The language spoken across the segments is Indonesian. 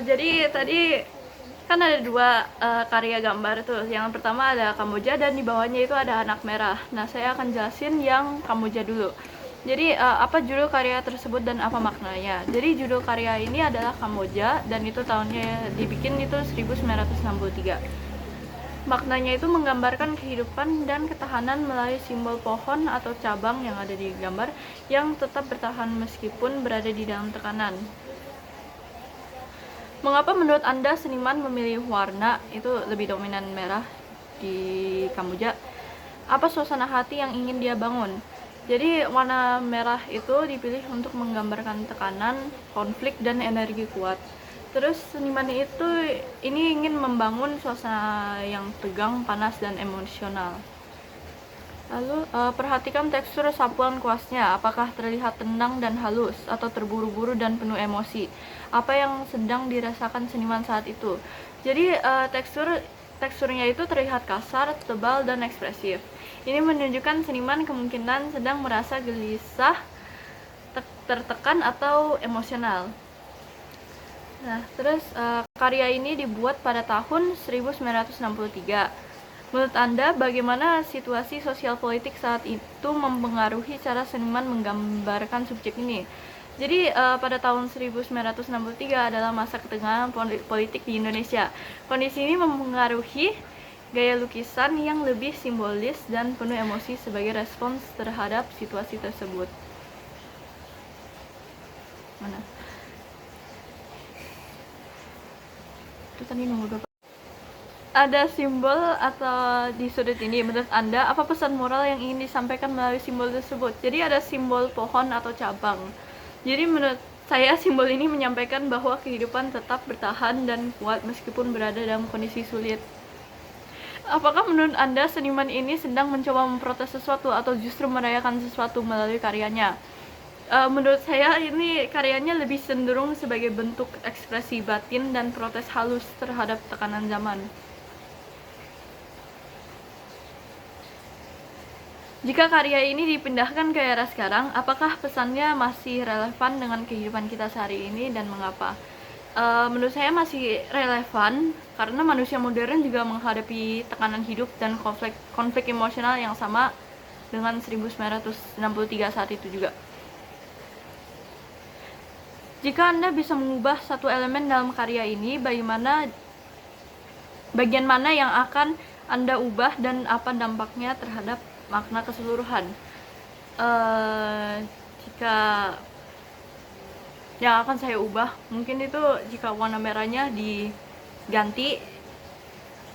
Jadi tadi kan ada dua karya gambar tuh. Yang pertama ada Kamboja dan di bawahnya itu ada anak merah. Nah, saya akan jelasin yang Kamboja dulu. Jadi apa judul karya tersebut dan apa maknanya? Jadi judul karya ini adalah Kamboja dan itu tahunnya dibikin itu 1963. Maknanya itu menggambarkan kehidupan dan ketahanan melalui simbol pohon atau cabang yang ada di gambar yang tetap bertahan meskipun berada di dalam tekanan. Mengapa menurut Anda seniman memilih warna itu lebih dominan merah di Kamboja? Apa suasana hati yang ingin dia bangun? Jadi warna merah itu dipilih untuk menggambarkan tekanan, konflik, dan energi kuat. Terus seniman itu ini ingin membangun suasana yang tegang, panas, dan emosional. Lalu perhatikan tekstur sapuan kuasnya, apakah terlihat tenang dan halus atau terburu-buru dan penuh emosi. Apa yang sedang dirasakan seniman saat itu. Jadi teksturnya itu terlihat kasar, tebal, dan ekspresif. Ini menunjukkan seniman kemungkinan sedang merasa gelisah, tertekan, atau emosional. Nah, terus karya ini dibuat pada tahun 1963. Menurut Anda, bagaimana situasi sosial politik saat itu mempengaruhi cara seniman menggambarkan subjek ini? Jadi pada tahun 1963 adalah masa ketegangan politik di Indonesia. Kondisi ini mempengaruhi gaya lukisan yang lebih simbolis dan penuh emosi sebagai respons terhadap situasi tersebut. Mana? Itu tadi nomor berapa? Ada simbol atau di sudut ini, menurut Anda apa pesan moral yang ingin disampaikan melalui simbol tersebut? Jadi ada simbol pohon atau cabang. Jadi menurut saya simbol ini menyampaikan bahwa kehidupan tetap bertahan dan kuat meskipun berada dalam kondisi sulit. Apakah menurut Anda seniman ini sedang mencoba memprotes sesuatu atau justru merayakan sesuatu melalui karyanya? Menurut saya ini karyanya lebih cenderung sebagai bentuk ekspresi batin dan protes halus terhadap tekanan zaman. Jika karya ini dipindahkan ke era sekarang, apakah pesannya masih relevan dengan kehidupan kita sehari ini dan mengapa? Menurut saya masih relevan karena manusia modern juga menghadapi tekanan hidup dan konflik emosional yang sama dengan 1963 saat itu juga. Jika Anda bisa mengubah satu elemen dalam karya ini, bagian mana yang akan Anda ubah dan apa dampaknya terhadap makna keseluruhan? Jika yang akan saya ubah, mungkin itu jika warna merahnya diganti,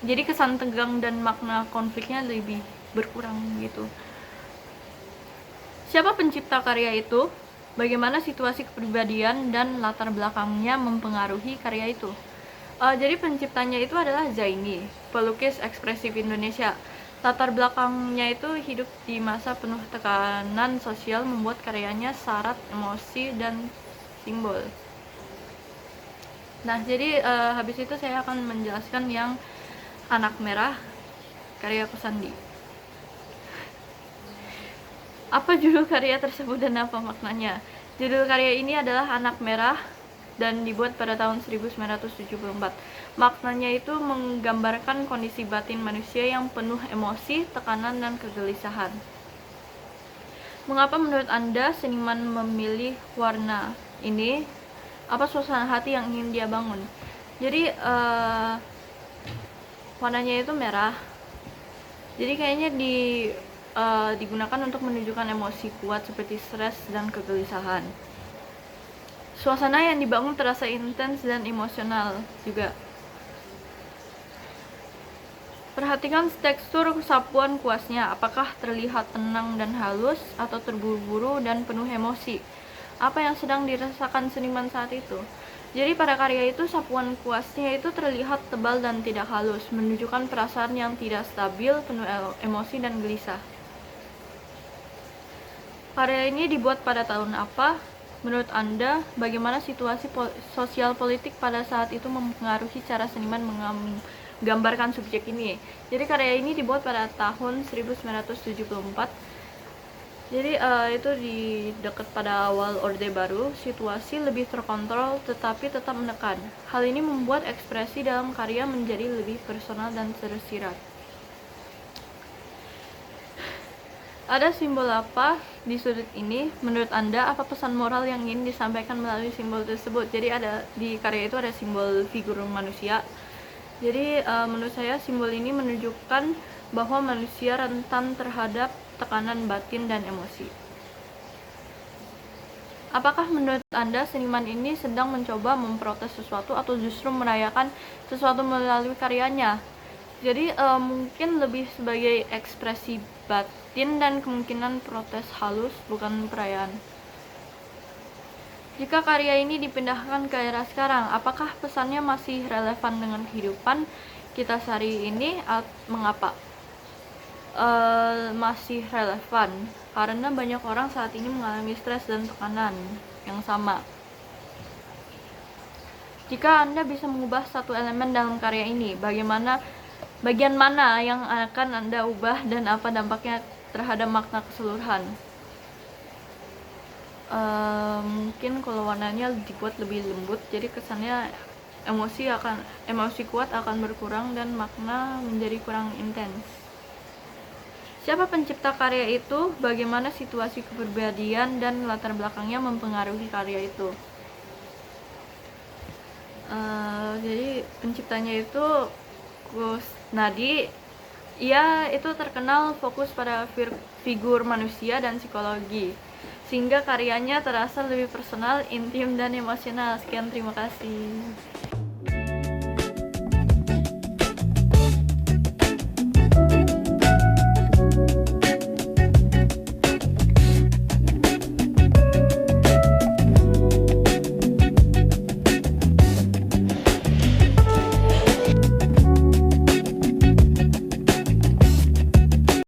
jadi kesan tegang dan makna konfliknya lebih berkurang gitu. Siapa pencipta karya itu? Bagaimana situasi kepribadian dan latar belakangnya mempengaruhi karya itu? Jadi penciptanya itu adalah Zaini, pelukis ekspresif Indonesia. Latar belakangnya itu hidup di masa penuh tekanan sosial, membuat karyanya syarat emosi dan simbol. Nah, jadi habis itu saya akan menjelaskan yang Anak Merah, karya Kusandi. Apa judul karya tersebut dan apa maknanya? Judul karya ini adalah Anak Merah dan dibuat pada tahun 1974. Maknanya itu menggambarkan kondisi batin manusia yang penuh emosi, tekanan, dan kegelisahan. Mengapa menurut Anda seniman memilih warna ini? Apa suasana hati yang ingin dia bangun? Jadi warnanya itu merah. Jadi kayaknya digunakan untuk menunjukkan emosi kuat seperti stres dan kegelisahan. Suasana yang dibangun terasa intens dan emosional juga. Perhatikan tekstur sapuan kuasnya, apakah terlihat tenang dan halus atau terburu-buru dan penuh emosi. Apa yang sedang dirasakan seniman saat itu? Jadi pada karya itu sapuan kuasnya itu terlihat tebal dan tidak halus, menunjukkan perasaan yang tidak stabil, penuh emosi dan gelisah. Karya ini dibuat pada tahun apa? Menurut Anda, bagaimana situasi sosial politik pada saat itu mempengaruhi cara seniman menggambarkan subjek ini? Jadi karya ini dibuat pada tahun 1974. Jadi itu di dekat pada awal Orde Baru, situasi lebih terkontrol tetapi tetap menekan. Hal ini membuat ekspresi dalam karya menjadi lebih personal dan tersirat. Ada simbol apa di sudut ini? Menurut Anda, apa pesan moral yang ingin disampaikan melalui simbol tersebut? Jadi ada di karya itu ada simbol figur manusia. Jadi menurut saya simbol ini menunjukkan bahwa manusia rentan terhadap tekanan batin dan emosi. Apakah menurut Anda seniman ini sedang mencoba memprotes sesuatu atau justru merayakan sesuatu melalui karyanya? Jadi mungkin lebih sebagai ekspresi batin dan kemungkinan protes halus, bukan perayaan. Jika karya ini dipindahkan ke era sekarang, apakah pesannya masih relevan dengan kehidupan kita sehari ini? Mengapa? Masih relevan karena banyak orang saat ini mengalami stres dan tekanan yang sama. Jika Anda bisa mengubah satu elemen dalam karya ini, bagian mana yang akan Anda ubah dan apa dampaknya terhadap makna keseluruhan? Mungkin kalau warnanya dibuat lebih lembut, jadi kesannya emosi kuat akan berkurang dan makna menjadi kurang intens. Siapa pencipta karya itu? Bagaimana situasi kepribadian dan latar belakangnya mempengaruhi karya itu? Jadi penciptanya itu Kusnadi. Ia itu terkenal fokus pada figur manusia dan psikologi, sehingga karyanya terasa lebih personal, intim, dan emosional. Sekian, terima kasih.